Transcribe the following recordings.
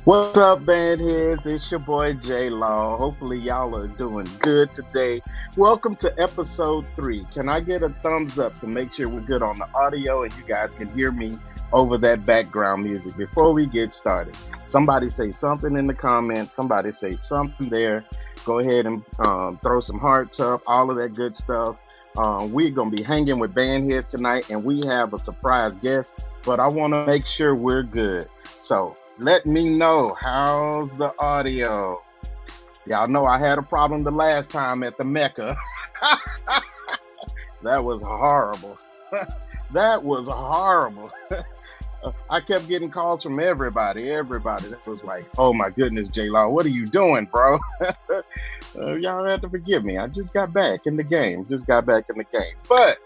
What's up, Bandheads? It's your boy J Law. Hopefully, y'all are doing good today. Welcome to episode 3. Can I get a thumbs up to make sure we're good on the audio and you guys can hear me over that background music before we get started? Somebody say something in the comments. Somebody say something there. Go ahead and throw some hearts up, all of that good stuff. We're going to be hanging with Bandheads tonight, and we have a surprise guest, but I want to make sure we're good. So let me know, how's the audio? Y'all know I had a problem the last time at the Mecca. That was horrible. That was horrible. I kept getting calls from everybody that was like, oh my goodness, J-Law, what are you doing, bro? Y'all have to forgive me. I just got back in the game. But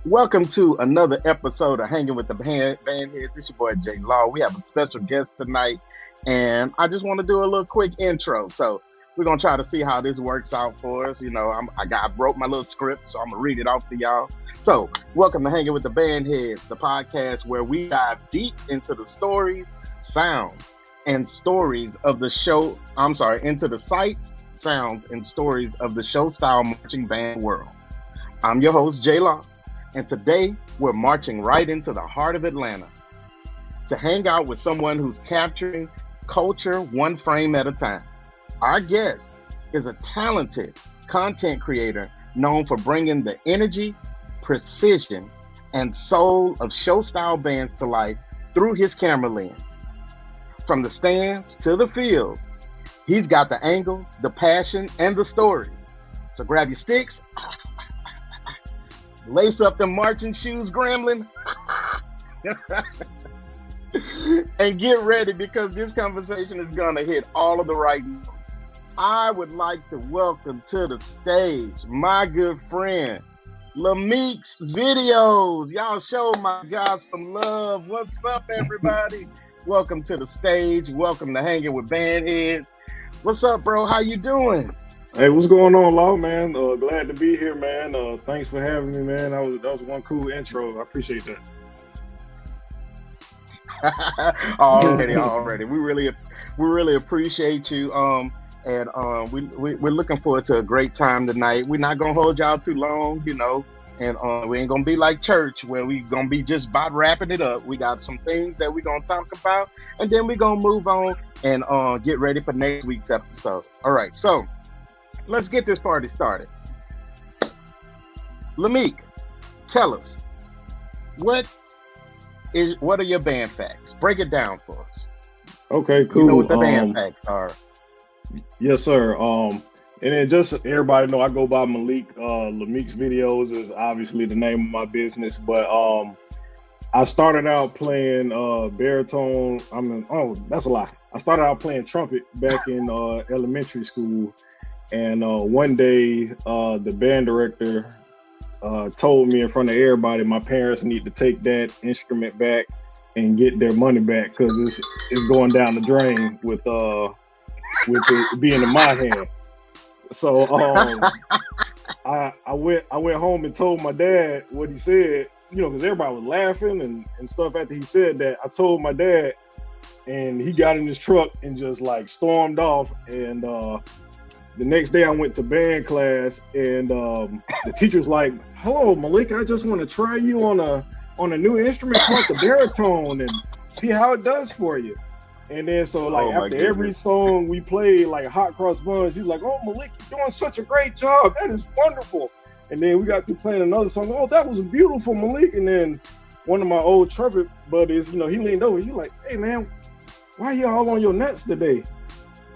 welcome to another episode of Hanging with the Bandheads. It's your boy J-Law. We have a special guest tonight, and I just want to do a little quick intro. So we're going to try to see how this works out for us. You know, I broke my little script, so I'm going to read it off to y'all. So welcome to Hanging with the Bandheads, the podcast where we dive deep into the stories, sounds, and stories of the show. Into the sights, sounds, and stories of the show-style marching band world. I'm your host, J-Law. And today, we're marching right into the heart of Atlanta to hang out with someone who's capturing culture one frame at a time. Our guest is a talented content creator known for bringing the energy, precision, and soul of show-style bands to life through his camera lens. From the stands to the field, he's got the angles, the passion, and the stories. So grab your sticks, lace up them marching shoes, Gremlin, and get ready because this conversation is gonna hit all of the right notes. I would like to welcome to the stage my good friend, LAMIK's Videos. Y'all show my guys some love. What's up, everybody? Welcome to the stage. Welcome to Hanging with Bandheads. What's up, bro? How you doing? Hey, what's going on, Law, man? Glad to be here, man. Thanks for having me, man. That was one cool intro. I appreciate that. Already. We really appreciate you. We're looking forward to a great time tonight. We're not gonna hold y'all too long, you know, and we ain't gonna be like church where we gonna be just about wrapping it up. We got some things that we're gonna talk about, and then we're gonna move on and get ready for next week's episode. All right, so let's get this party started. LAMIK, tell us, what are your band facts? Break it down for us. Okay, cool. You know what the band facts are. Yes, sir. And then just so everybody know, I go by Malik. LAMIK's Videos is obviously the name of my business, but I started out playing baritone. That's a lie. I started out playing trumpet back in elementary school, and one day the band director told me in front of everybody my parents need to take that instrument back and get their money back because it's going down the drain with it being in my hand. So I went home and told my dad what he said, you know, because everybody was laughing and stuff after he said that. I told my dad, and he got in his truck and just like stormed off. And the next day I went to band class, and the teacher's like, hello, Malik, I just want to try you on a new instrument called the baritone and see how it does for you. And then so like after every song we played, like Hot Cross Buns, he's like, oh, Malik, you're doing such a great job. That is wonderful. And then we got to playing another song. Oh, that was beautiful, Malik. And then one of my old trumpet buddies, you know, he leaned over. He's like, hey, man, why you all on your nuts today?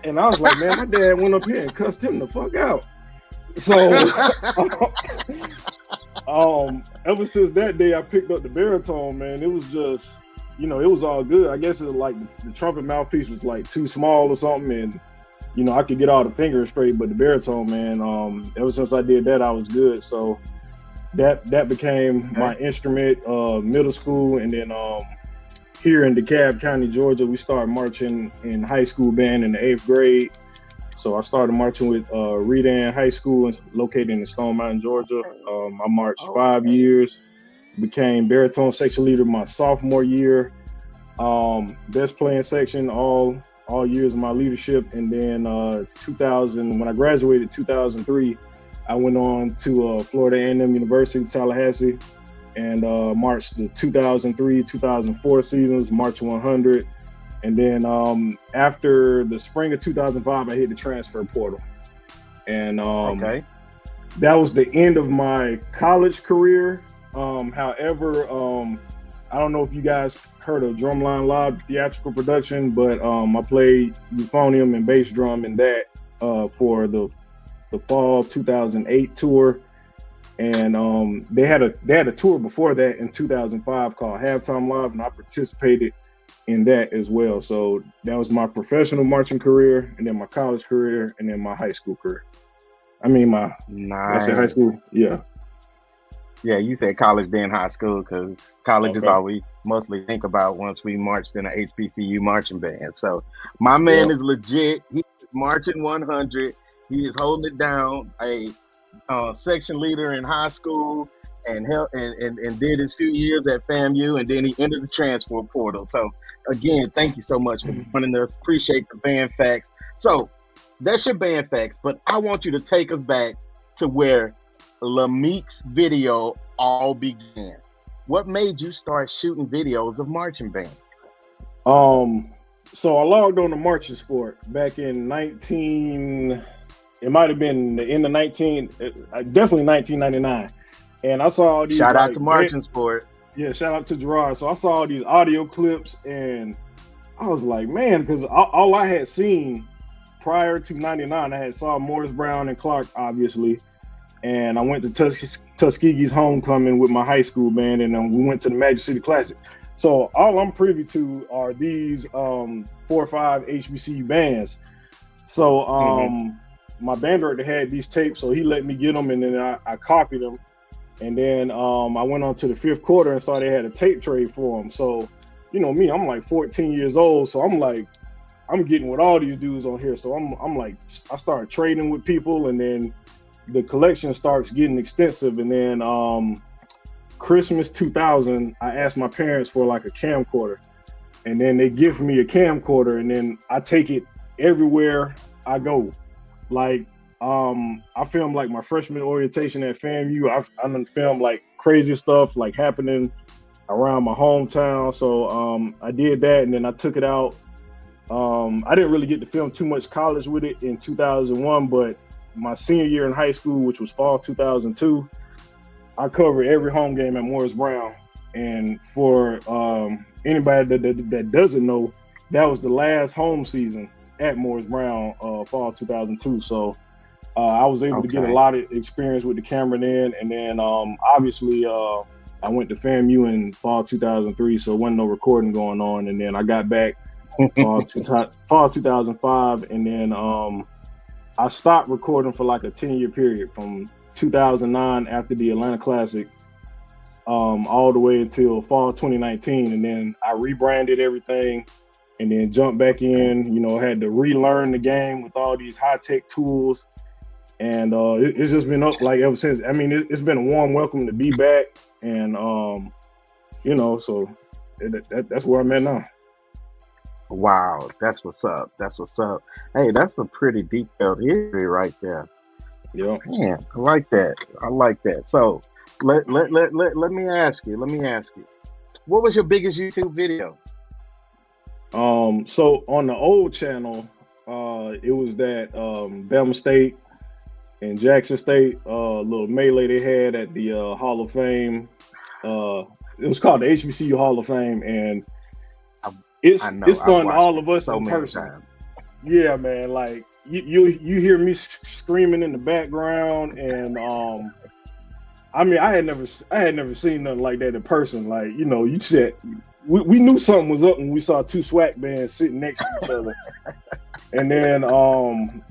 And I was like, man, my dad went up here and cussed him the fuck out. So ever since that day, I picked up the baritone, man. It was just, you know, it was all good. I guess it's like the trumpet mouthpiece was like too small or something, and you know, I could get all the fingers straight, but the baritone, man, ever since I did that, I was good. So that became my instrument, middle school, and then here in DeKalb County, Georgia, we started marching in high school band in the 8th grade. So I started marching with Redan High School, located in Stone Mountain, Georgia. I marched 5 years, became baritone section leader my sophomore year. Best playing section all years of my leadership. And then 2000, when I graduated 2003, I went on to Florida A&M University, Tallahassee, and marched the 2003, 2004 seasons, March 100. And then after the spring of 2005, I hit the transfer portal. And that was the end of my college career. However, I don't know if you guys heard of Drumline Live theatrical production, but I played euphonium and bass drum in that for the fall 2008 tour. And they had a tour before that in 2005 called Halftime Live, and I participated in that as well. So that was my professional marching career, and then my college career, and then my high school career. I mean, I said high school, yeah. Yeah, you said college then high school, because college is all we mostly think about once we marched in an HBCU marching band. So my man is legit. He's marching 100. He is holding it down. A section leader in high school, and did his few years at FAMU, and then he entered the transfer portal. So again, thank you so much for joining us. Appreciate the band facts. So that's your band facts, but I want you to take us back to where LAMIK's video all began. What made you start shooting videos of marching bands? So I logged on to Marching Sport back in it might have been the end of definitely 1999. And I saw all these. Shout out to Marching Sport. Yeah, shout out to Gerard. So I saw all these audio clips, and I was like, man, because all I had seen prior to 99, I had saw Morris Brown and Clark, obviously. And I went to Tuskegee's homecoming with my high school band, and then we went to the Magic City Classic. So all I'm privy to are these 4 or 5 HBCU bands. So my band director had these tapes, so he let me get them, and then I copied them. And then I went on to the 5th quarter and saw they had a tape trade for them. So, you know me, I'm like 14 years old, so I'm like, I'm getting with all these dudes on here. So I'm like, I started trading with people, and then the collection starts getting extensive. And then Christmas 2000, I asked my parents for like a camcorder, and then they give me a camcorder, and then I take it everywhere I go. Like, I filmed like my freshman orientation at FAMU. I done filmed like crazy stuff like happening around my hometown. So I did that, and then I took it out. I didn't really get to film too much college with it in 2001, but my senior year in high school, which was fall 2002, I covered every home game at Morris Brown. And for anybody that doesn't know, that was the last home season at Morris Brown, fall 2002. So I was able to get a lot of experience with the camera then. And then obviously I went to FAMU in fall 2003, so there wasn't no recording going on. And then I got back fall 2005, and then I stopped recording for like a 10-year period from 2009 after the Atlanta Classic all the way until fall 2019. And then I rebranded everything and then jumped back in, you know, had to relearn the game with all these high-tech tools. And it's just been up like ever since. I mean, it's been a warm welcome to be back. And, you know, so that's where I'm at now. Wow, that's what's up. That's what's up. Hey, that's a pretty detailed history right there. Yeah. Man, I like that. I like that. So let me ask you. What was your biggest YouTube video? So on the old channel, it was that Bama State and Jackson State little melee they had at the Hall of Fame. It was called the HBCU Hall of Fame, and it's done all of us so in person. Times. Yeah, man. Like you hear me screaming in the background, and I mean, I had never seen nothing like that in person. Like, you know, you said we knew something was up when we saw 2 SWAC bands sitting next to each other. And then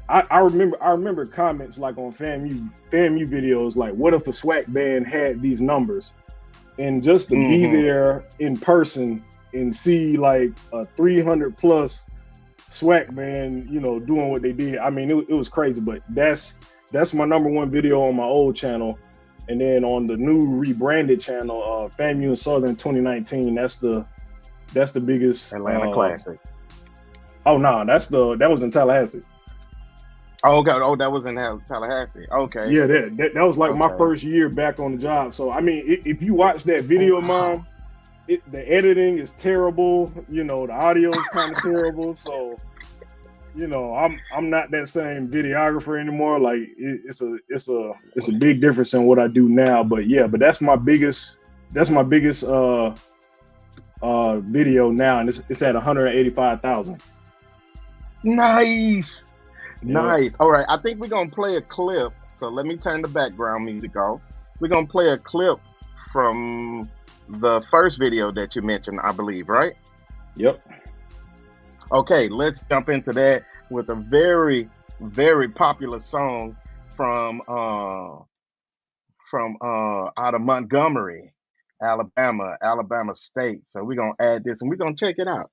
I remember comments like on FAMU videos, like, what if a SWAC band had these numbers? And just to be there in person and see like a 300 plus SWAC band, you know, doing what they did. I mean, it was crazy, but that's my #1 video on my old channel. And then on the new rebranded channel, FAMU in Southern 2019, that's the That's the biggest. Atlanta Classic. Oh no, that was in Tallahassee. Oh, okay. Oh, that was in Tallahassee. Okay. Yeah, that was like my first year back on the job. So I mean, if you watch that video of mine, the editing is terrible. You know, the audio is kind of terrible. So, you know, I'm not that same videographer anymore. Like it's a big difference in what I do now. But yeah, but that's my biggest video now, and it's at 185,000. Nice. Yeah. Nice. All right. I think we're gonna play a clip. So let me turn the background music off. We're gonna play a clip from the first video that you mentioned, I believe, right? Yep. Okay, let's jump into that with a very, very popular song from out of Montgomery, Alabama State. So we're gonna add this and we're gonna check it out.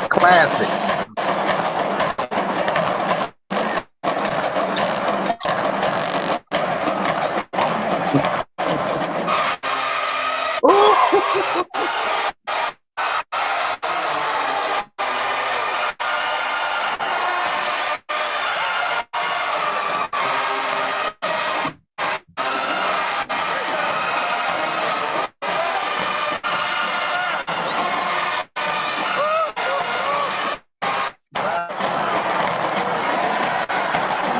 Classic.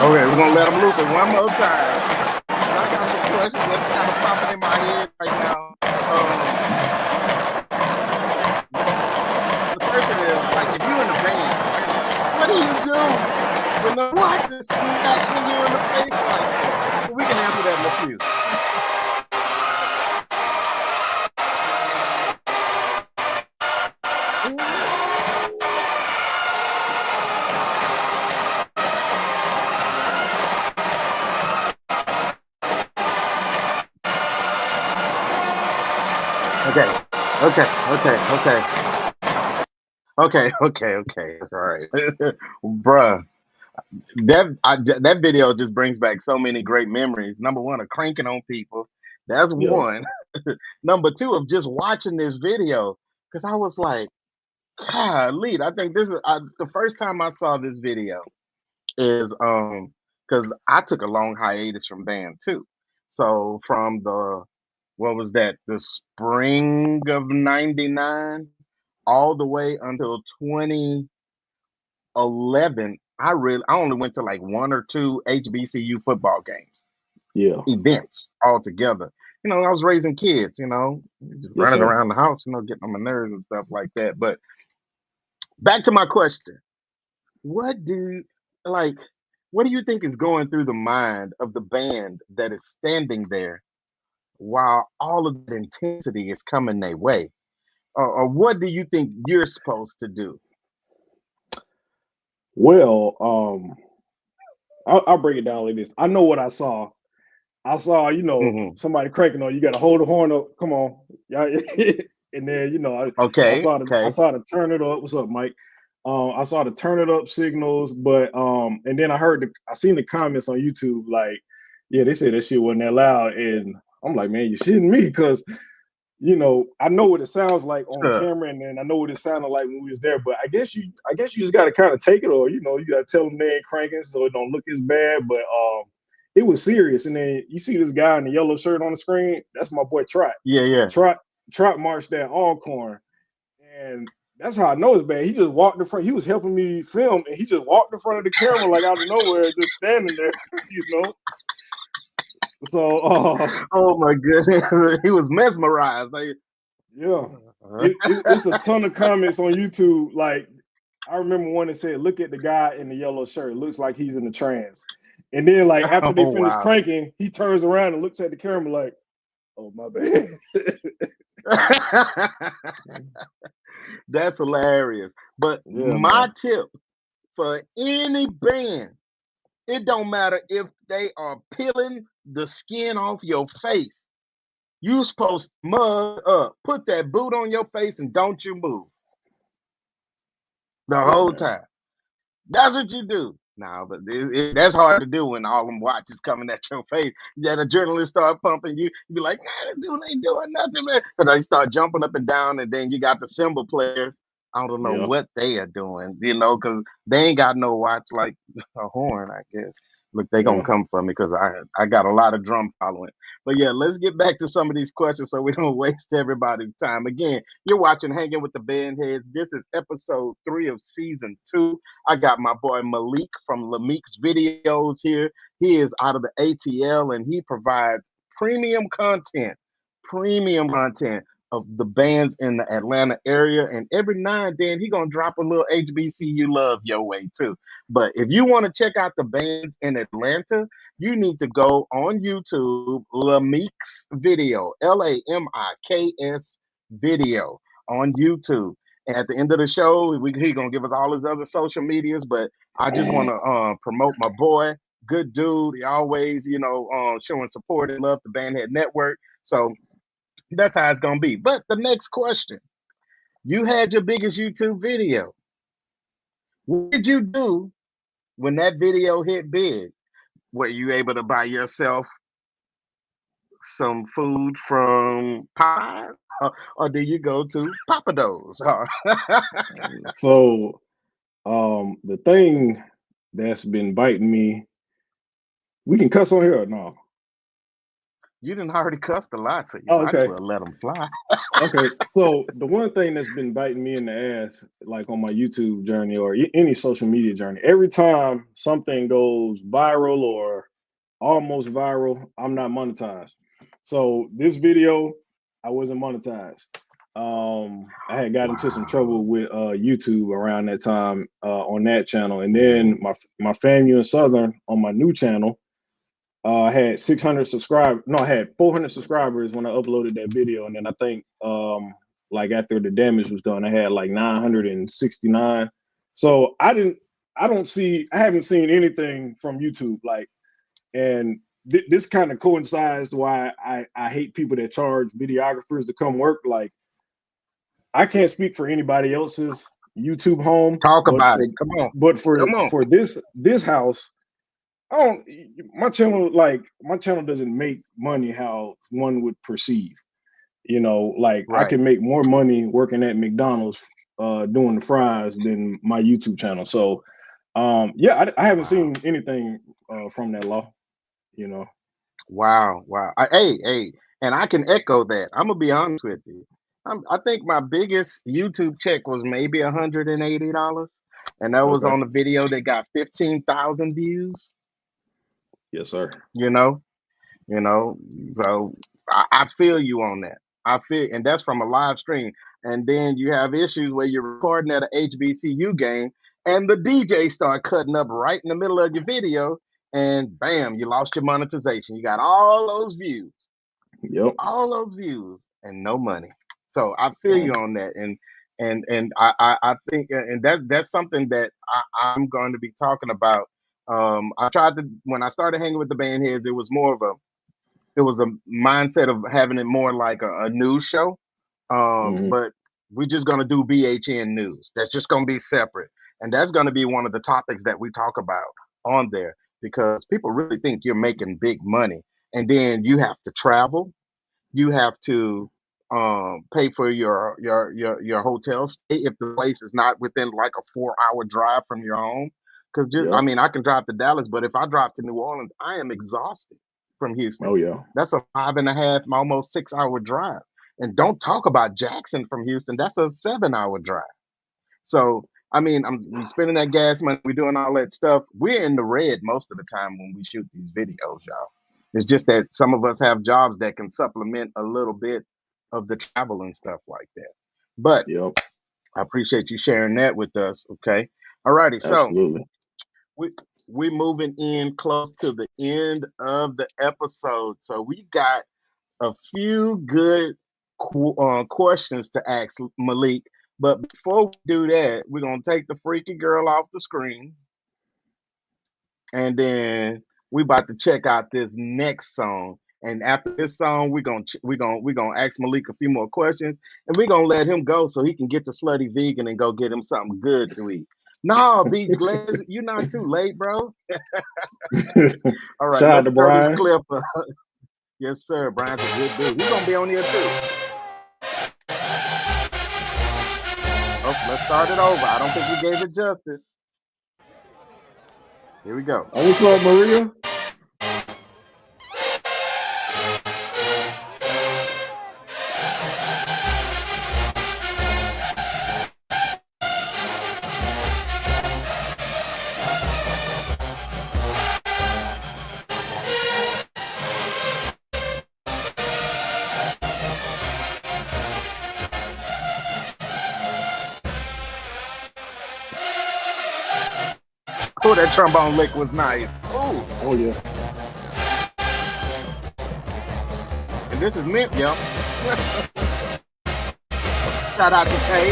Okay, we're gonna let them loop it one more time. I got some questions that's kind of popping in my head right now. The first thing is, like, if you're in a band, what do you do when the watch is smashing you in the face like that? We can answer that in a few. Okay. All right, bruh. That video just brings back so many great memories. Number one, of cranking on people. That's one. Number two, of just watching this video, because I was like, golly, I think this is the first time I saw this video is because I took a long hiatus from band too. So from what was that, the spring of '99 all the way until 2011, I only went to like one or two HBCU football games, events altogether. You know, I was raising kids, you know, just running around the house, you know, getting on my nerves and stuff like that. But back to my question. What do you think is going through the mind of the band that is standing there while all of that intensity is coming their way? Or what do you think you're supposed to do? Well, I'll break it down like this. I know what I saw. You know, somebody cranking on. You got to hold the horn up. Come on, and then you know, I saw the turn it up. What's up, Mike? I saw the turn it up signals, but and then I seen the comments on YouTube, like, yeah, they said that shit wasn't that loud, and I'm like, man, you shitting me, because you know, I know what it sounds like on camera, and then I know what it sounded like when we was there. But I guess you just got to kind of take it, or you know, you got to tell them they ain't cranking so it don't look as bad. But it was serious. And then you see this guy in the yellow shirt on the screen. That's my boy Trot. Yeah. Trot marched that Alcorn, and that's how I know it's bad. He just walked in front. He was helping me film, and he just walked in front of the camera like out of nowhere, just standing there, you know. So, oh my goodness, he was mesmerized. Like, yeah, it's a ton of comments on YouTube. Like, I remember one that said, "Look at the guy in the yellow shirt. Looks like he's in the trance." And then, like after they finish cranking, he turns around and looks at the camera like, "Oh my bad." That's hilarious. But Yeah, my man. tip for any band, it don't matter if they are peeling the skin off your face. You supposed to mug up, put that boot on your face, and don't you move the Yeah, whole man. time. That's what you do. Nah, but that's hard to do when all them watches coming at your face. Yeah, the adrenaline start pumping. You be like, nah, this dude ain't doing nothing, man. And they start jumping up and down, and then you got the cymbal players. I don't know Yeah. what they are doing, you know, because they ain't got no watch like a horn, I guess. Look, they gonna come for me because I got a lot of drum following. But yeah, let's get back to some of these questions so we don't waste everybody's time. Again, you're watching Hanging with the Bandheads. This is episode 3 of season 2. I got my boy Malik from LAMIK's videos here. He is out of the ATL and he provides premium content of the bands in the Atlanta area. And every now and then he gonna drop a little HBCU love your way too. But if you want to check out the bands in Atlanta, you need to go on YouTube, LAMIK's video, LAMIKS video on YouTube. And at the end of the show, he gonna give us all his other social medias. But I just want to promote my boy, good dude. He always, showing support and love the Bandhead Network. So that's how it's gonna be. But the next question: you had your biggest YouTube video. What did you do when that video hit big? Were you able to buy yourself some food from Popeyes, or do you go to Papados? So, the thing that's been biting me. We can cuss on here or no? You didn't already cussed a lot, so you Oh, might as okay. well let them fly. Okay. So the one thing that's been biting me in the ass, like on my YouTube journey or any social media journey, every time something goes viral or almost viral, I'm not monetized. So this video, I wasn't monetized. I had got into some trouble with YouTube around that time on that channel, and then my FAMU and Southern on my new channel. I had 600 subscribers. No, I had 400 subscribers when I uploaded that video, and then I think like after the damage was done, I had like 969. So I haven't seen anything from YouTube. Like, and this kind of coincides why I hate people that charge videographers to come work. Like, I can't speak for anybody else's YouTube home, Talk but about it. Come on. but for Come on. for this house. I don't. My channel doesn't make money how one would perceive. Like I Right. can make more money working at McDonald's doing the fries than my YouTube channel. So yeah, I haven't seen anything from that law. Wow. Hey, and I can echo that. I'm gonna be honest with you. I think my biggest YouTube check was maybe $180, and that was Okay. on the video that got 15,000 views. Yes, sir. You know, so I feel you on that. I feel, and that's from a live stream. And then you have issues where you're recording at an HBCU game, and the DJ start cutting up right in the middle of your video, and bam, you lost your monetization. You got Yep. all those views, and no money. So I feel Yeah. you on that, and I think, and that's something that I'm going to be talking about. I tried to when I started hanging with the Bandheads, it was a mindset of having it more like a news show. Hmm. But we're just gonna do BHN news. That's just gonna be separate, and that's gonna be one of the topics that we talk about on there because people really think you're making big money, and then you have to travel, you have to pay for your hotel stay if the place is not within like a 4 hour drive from your home. Because I Yep. mean, I can drive to Dallas, but if I drive to New Orleans, I am exhausted from Houston. Oh yeah. That's a 5.5, almost 6 hour drive. And don't talk about Jackson from Houston. That's a 7 hour drive. So I mean, we spending that gas money, we doing all that stuff. We're in the red most of the time when we shoot these videos, y'all. It's just that some of us have jobs that can supplement a little bit of the travel and stuff like that. But Yep, I appreciate you sharing that with us. Okay. All righty. So absolutely. we we're moving in close to the end of the episode. So we got a few good questions to ask Malik. But before we do that, we're gonna take the freaky girl off the screen, and then we about to check out this next song. And after this song, we're gonna ask Malik a few more questions, and we're gonna let him go so he can get to Slutty Vegan and go get him something good to eat. No, Beach Glaze, you're not too late, bro. All right, Shout out let's to throw this Brian. clip. Yes, sir. Brian's a good dude. He's gonna be on here too. Oh, let's start it over. I don't think we gave it justice. Here we go. Oh, what's up, Maria? Oh, that trombone lick was nice. Ooh, Oh yeah. and this is mint, yo. Shout out to Kay.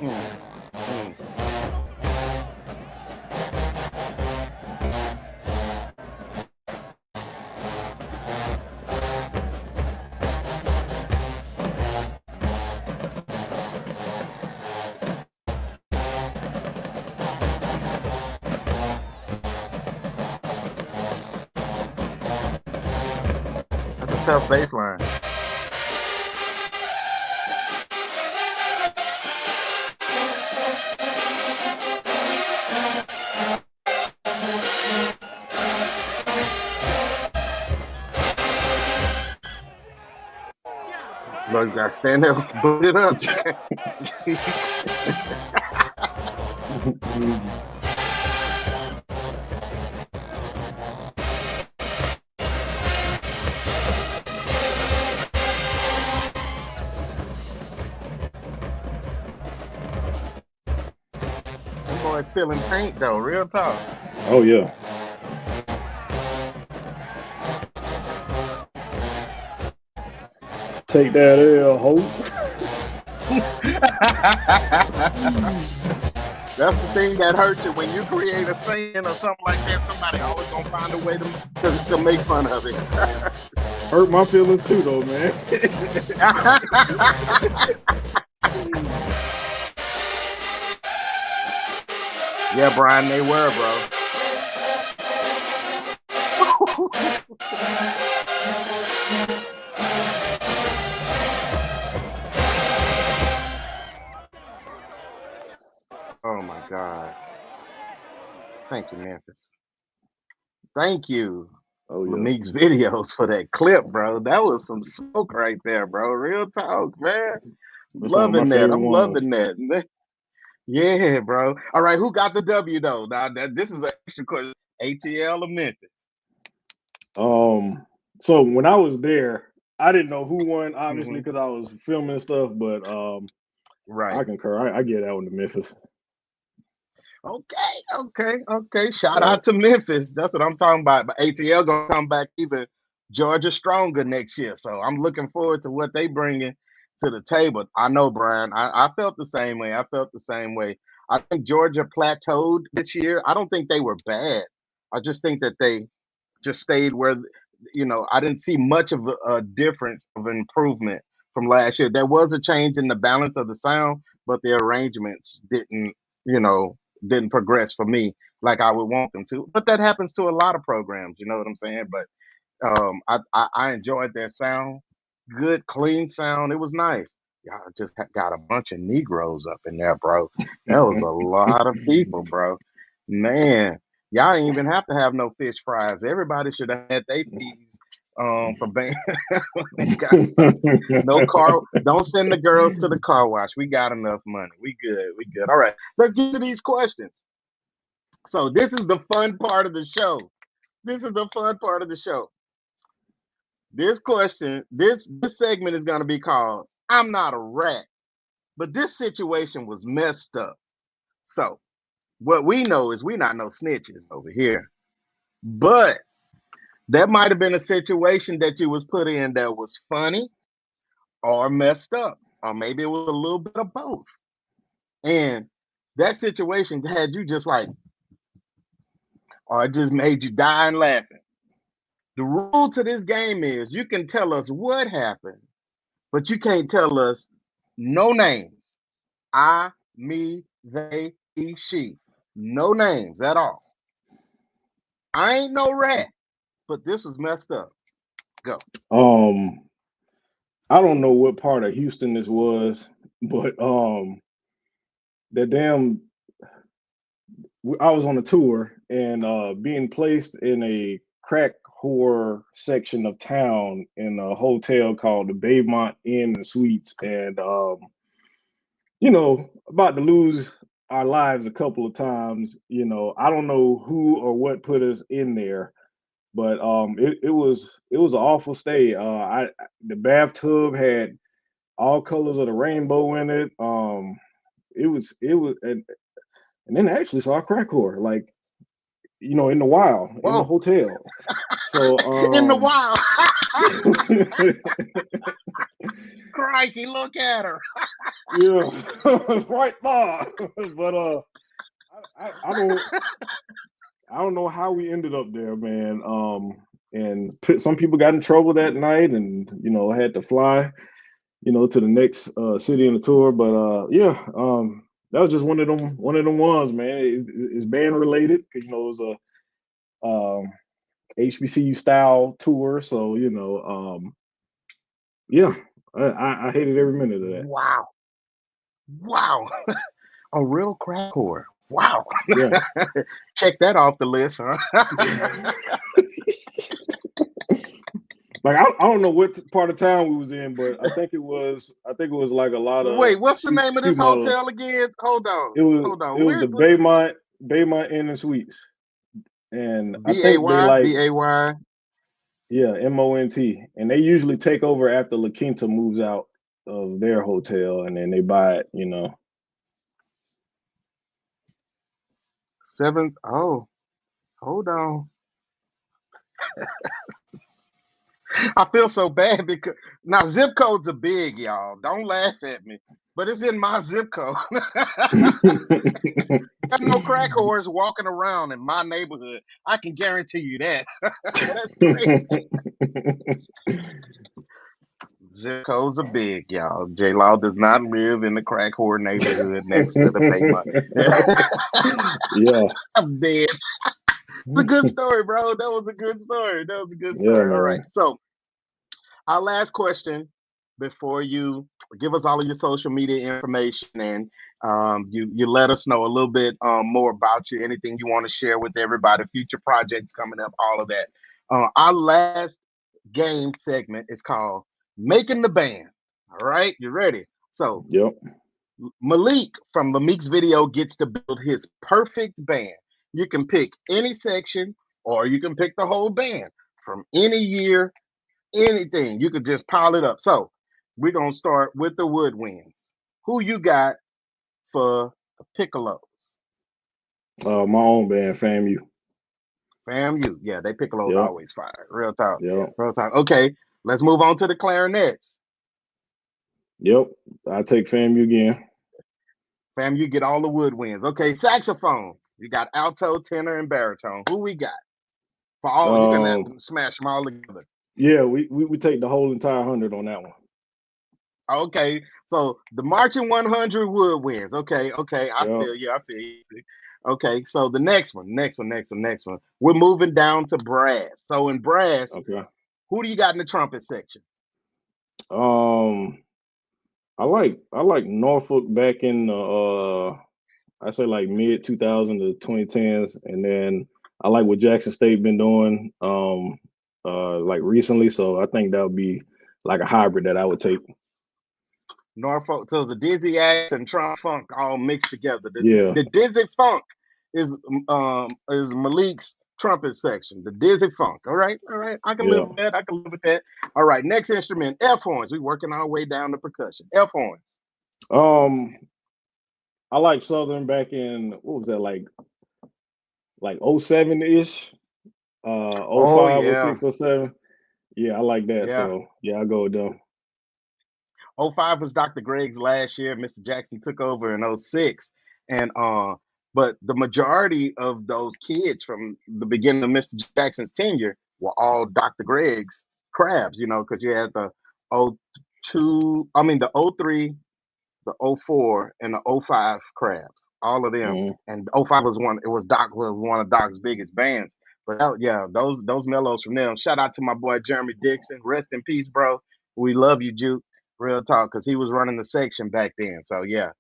Mm, mm. That's a tough bass line. Look, you gotta stand there, boot it up. Them boys feeling paint though, real talk. Oh yeah. Take that L, hope. That's the thing that hurts you when you create a saying or something like that. Somebody always gonna find a way to make fun of it. Hurt my feelings too, though, man. Yeah, Brian, they were, bro. Oh my God. Thank you, Memphis. Thank you, Oh yeah. LAMIK's videos for that clip, bro. That was some smoke right there, bro. Real talk, man. That's one of my Loving that. favorite I'm ones. loving that. Yeah, bro. All right, who got the W though? Now this is an extra question. ATL or Memphis? So when I was there, I didn't know who won, obviously, Hmm. because I was filming and stuff. But Right. I concur. I get that one to Memphis. Okay. Shout Yeah, out to Memphis. That's what I'm talking about. But ATL gonna come back even Georgia stronger next year. So I'm looking forward to what they bringing to the table. I know, Brian. I felt the same way. I felt the same way. I think Georgia plateaued this year. I don't think they were bad. I just think that they just stayed where I didn't see much of a difference of improvement from last year. There was a change in the balance of the sound, but the arrangements you know didn't progress for me like I would want them to. But that happens to a lot of programs, you know what I'm saying? But I enjoyed their sound, good clean sound. It was nice. Y'all just got a bunch of Negroes up in there, bro. That was a lot of people, bro. Man, Y'all ain't even have to have no fish fries. Everybody should have had their fees for band. No car. Don't send the girls to the car wash. We got enough money. We good. We good. All right. Let's get to these questions. So this is the fun part of the show. This is the fun part of the show. This question, this segment is gonna be called "I'm Not a Rat," but this situation was messed up. So what we know is we not no snitches over here, but that might have been a situation that you was put in that was funny or messed up, or maybe it was a little bit of both. And that situation had you just like, or it just made you dying laughing. The rule to this game is you can tell us what happened, but you can't tell us no names. I, me, they, he, she. No names at all. I ain't no rat, but this was messed up. Go. I don't know what part of Houston this was, but the damn I was on a tour and being placed in a crack whore section of town in a hotel called the Baymont Inn and Suites, and about to lose our lives a couple of times. I don't know who or what put us in there, but it was an awful stay. The bathtub had all colors of the rainbow in it. And then I actually saw a crack whore, like, in the wild, in the Whoa. hotel. So In the wild. Crikey, look at her. Yeah, right there. But I don't know how we ended up there, man. And some people got in trouble that night, and had to fly, to the next city in the tour. But that was just one of them ones, man. It's band related because it was a HBCU style tour, so yeah, I hated every minute of that. Wow. A real crack whore. Wow. Yeah. Check that off the list, huh? Like I don't know what part of town we was in, but I think it was like a lot of. Wait, what's the name of this hotel again? Hold on. It was the Baymont Inn and Suites, and I think they like BAY. Yeah, MONT, and they usually take over after La Quinta moves out of their hotel, and then they buy it. Seventh. Oh, hold on. I feel so bad because now zip codes are big, y'all. Don't laugh at me, but it's in my zip code. There's no crack whores walking around in my neighborhood. I can guarantee you that. That's great. Zip codes are big, y'all. J Law does not live in the crack whore neighborhood next to the Baymont. Yeah. I'm dead. It's a good story, bro. That was a good story. Yeah, All right. So our last question before you give us all of your social media information and you let us know a little bit more about you, anything you want to share with everybody, future projects coming up, all of that. Our last game segment is called Making the Band. All right, you ready? So yep. Malik from LAMIK's video gets to build his perfect band. You can pick any section or you can pick the whole band from any year, anything. You could just pile it up. So we're going to start with the woodwinds. Who you got for the piccolos? My own band, FAMU. FAMU. Yeah, they piccolos Yep. always fire. Real talk. Yep. Real talk. Okay, let's move on to the clarinets. Yep. I take FAMU again. FAMU get all the woodwinds. Okay, saxophone. You got alto, tenor, and baritone. Who we got? For all, you can smash them all together. Yeah, we take the whole entire 100 on that one. Okay, so the marching 100 woodwinds. Okay, I feel you. Okay, so the next one. We're moving down to brass. So in brass, okay, who do you got in the trumpet section? I like Norfolk back in the I say like mid 2000 to 2010s, and then I like what Jackson State been doing like recently. So I think that would be like a hybrid that I would take. Norfolk, so the Dizzy Axe and Trump Funk all mixed together. Yeah, The Dizzy Funk is Malik's trumpet section. The Dizzy Funk. All right, all right. I can live yeah. with that. I can live with that. All right. Next instrument, F horns. We working our way down to percussion. F horns. Um, I like Southern back in what was that like 07 ish, oh Oh 05, oh yeah, 06, oh 07. Yeah, I like that. yeah. So yeah, I go with them. '05 was Dr. Greg's last year. Mr. Jackson took over in '06, and but the majority of those kids from the beginning of Mr. Jackson's tenure were all Dr. Greg's crabs, you know, because you had the '02, I mean the '03, the '04, and the '05 crabs, all of them. Mhm. And '05 was one. It was Doc was one of Doc's biggest bands. But yeah, those mellows from them. Shout out to my boy Jeremy Dixon. Rest in peace, bro. We love you, Juke. Real talk, because he was running the section back then. So yeah,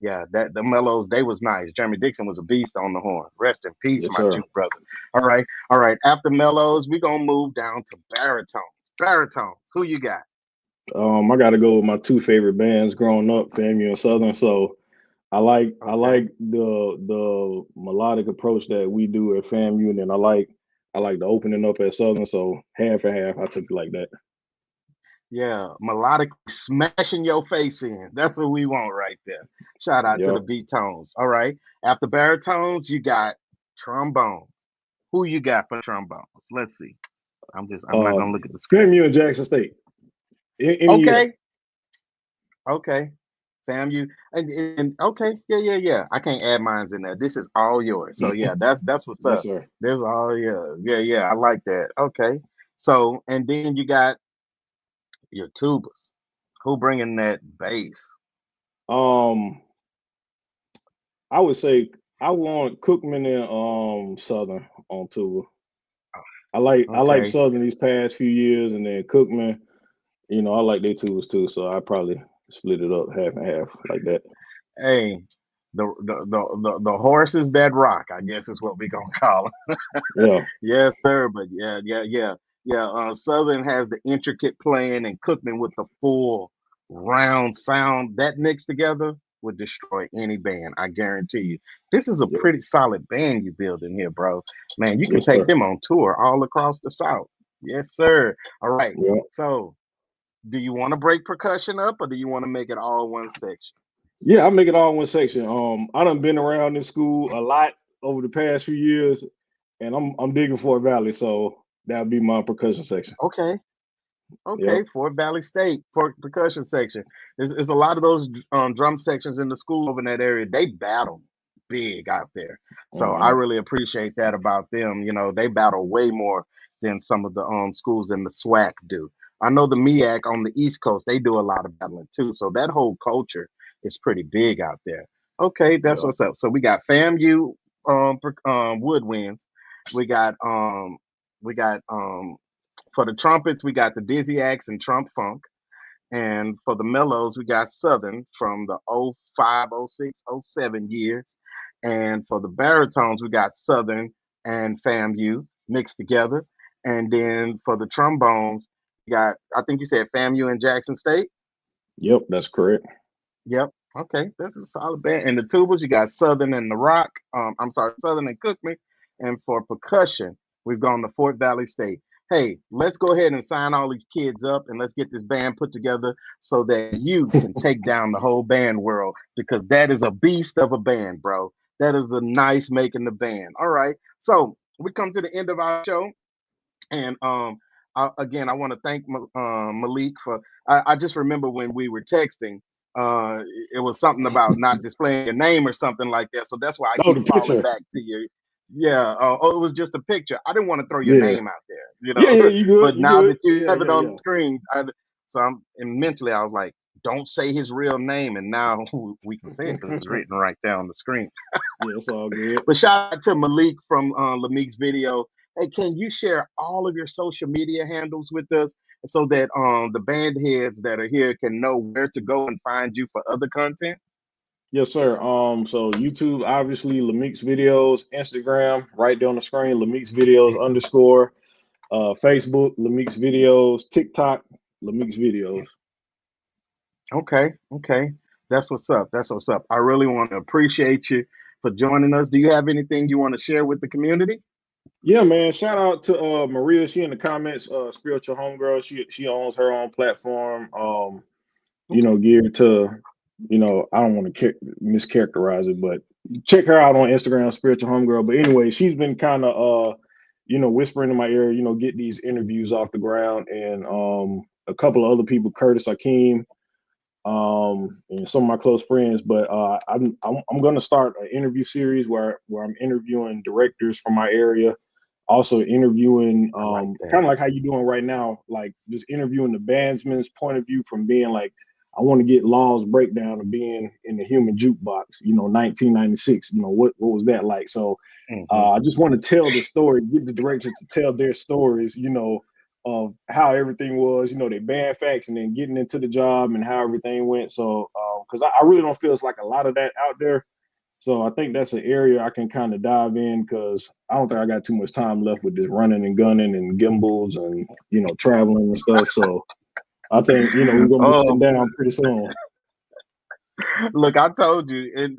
yeah, that the mellows they was nice. Jeremy Dixon was a beast on the horn. Rest in peace, Yes, my sir. Juke brother. All right, all right. After mellows, we gonna move down to baritones. Baritones. Who you got? I got to go with my two favorite bands growing up, FAMU and Southern. So I Okay. like the melodic approach that we do at FAMU, and then I like the opening up at Southern. So half and half, I took it like that. Yeah, melodic smashing your face in. That's what we want right there. Shout out to the Yep. beat tones. All right. After baritones, you got trombones. Who you got for trombones? Let's see. I'm not Uh, gonna look at the screen. FAMU and Jackson State. Any year. Okay. Okay. FAMU and okay, yeah. I can't add mines in there. This is all yours. So yeah, that's what's Yes, up. sir. There's all yeah. I like that. Okay. So and then you got your tubas. Who bringing that bass? Um, I would say I want Cookman and Southern on tour. I like Okay. Southern these past few years, and then Cookman. You know, I like their tools too, so I probably split it up half and half like that. Hey, the horses that rock, I guess is what we gonna call them. Yeah, Yes, sir. But yeah. Southern has the intricate playing, and Cookman with the full round sound. That mixed together would destroy any band. I guarantee you. This is a yeah, pretty solid band you building here, bro. Man, you can yes, take sir. them on tour all across the South. Yes, sir. All right. Yeah, So, do you want to break percussion up, or do you want to make it all one section? yeah. I make it all in one section. I done been around this school a lot over the past few years, and I'm digging Fort Valley, so that'll be my percussion section. Okay. Yep. Okay, Fort Valley State for percussion section. There's a lot of those drum sections in the school over in that area. They battle big out there, so I Uh-huh. really appreciate that about them. You know, they battle way more than some of the schools in the SWAC do. I know the MEAC on the East Coast they do a lot of battling too. So that whole culture is pretty big out there. Okay, that's Yeah. what's up. So we got FAMU woodwinds. We got we got for the trumpets, we got the Dizzy Axe and Trump Funk. And for the mellows, we got Southern from the '05, '06, '07 years. And for the baritones, we got Southern and FAMU mixed together. And then for the trombones, we got, I think you said FAMU and Jackson State. Yep, that's correct. Yep. Okay, that's a solid band. And the tubas, you got Southern and the Rock. I'm sorry, Southern and Cookman. And for percussion, we've gone to Fort Valley State. Hey, let's go ahead and sign all these kids up and let's get this band put together so that you can take down the whole band world because that is a beast of a band, bro. That is a nice making the band. All right. So we come to the end of our show. And again, I want to thank Malik for. I just remember when we were texting, it was something about not displaying your name or something like that. So that's why I Oh, keep the falling picture. back to you. Yeah. Oh, it was just a picture. I didn't want to throw your Yeah. name out there, you Yeah, know. yeah, you good, But you now good. that you Yeah, have it yeah, on yeah. the screen, so I'm and mentally I was like, don't say his real name, and now we can say it because it's written right there on the screen. Yeah, it's all good. But shout out to Malik from LAMIK's video. Hey, can you share all of your social media handles with us so that the band heads that are here can know where to go and find you for other content? Yes, sir. So YouTube, obviously, LAMIK's videos, Instagram, right there on the screen, LAMIK's videos underscore, Facebook, LAMIK's videos, TikTok, LAMIK's videos. Okay, okay. That's what's up. That's what's up. I really want to appreciate you for joining us. Do you have anything you want to share with the community? Yeah, man. Shout out to Maria. She in the comments, spiritual homegirl. She owns her own platform. Okay. Geared to, I don't want to mischaracterize it, but check her out on Instagram, spiritual homegirl. But anyway, she's been kind of whispering in my ear, get these interviews off the ground, and a couple of other people, Curtis Akeem, and some of my close friends. But I'm going to start an interview series where I'm interviewing directors from my area, also interviewing I like kind that. of like how you doing right now, like just interviewing the bandsman's point of view from being like, I want to get Law's breakdown of being in the human jukebox, 1996. What was that like? So Hmm. I just want to tell the story, get the director to tell their stories, of how everything was, their band facts, and then getting into the job and how everything went. So, because I really don't feel it's like a lot of that out there. So I think that's an area I can kind of dive in because I don't think I got too much time left with this running and gunning and gimbals and traveling and stuff. So I think we're gonna be sitting Oh, down pretty soon. look, I told you, and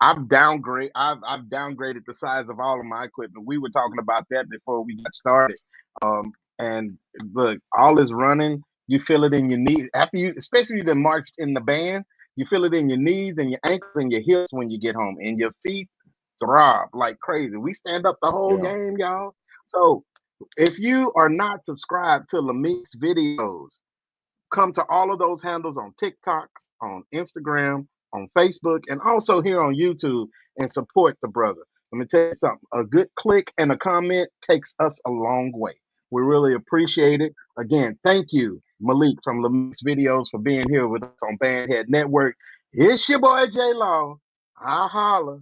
I've downgraded the size of all of my equipment. We were talking about that before we got started. And look, all is running. You feel it in your knees after you, especially the marched in the band. You feel it in your knees and your ankles and your hips when you get home, and your feet throb like crazy. We stand up the whole Yeah. game, y'all. So if you are not subscribed to LAMIK's videos, come to all of those handles on TikTok, on Instagram, on Facebook, and also here on YouTube and support the brother. Let me tell you something. A good click and a comment takes us a long way. We really appreciate it. Again, thank you, Malik from LAMIK's Videos, for being here with us on Bandhead Network. It's your boy J Law. I holla.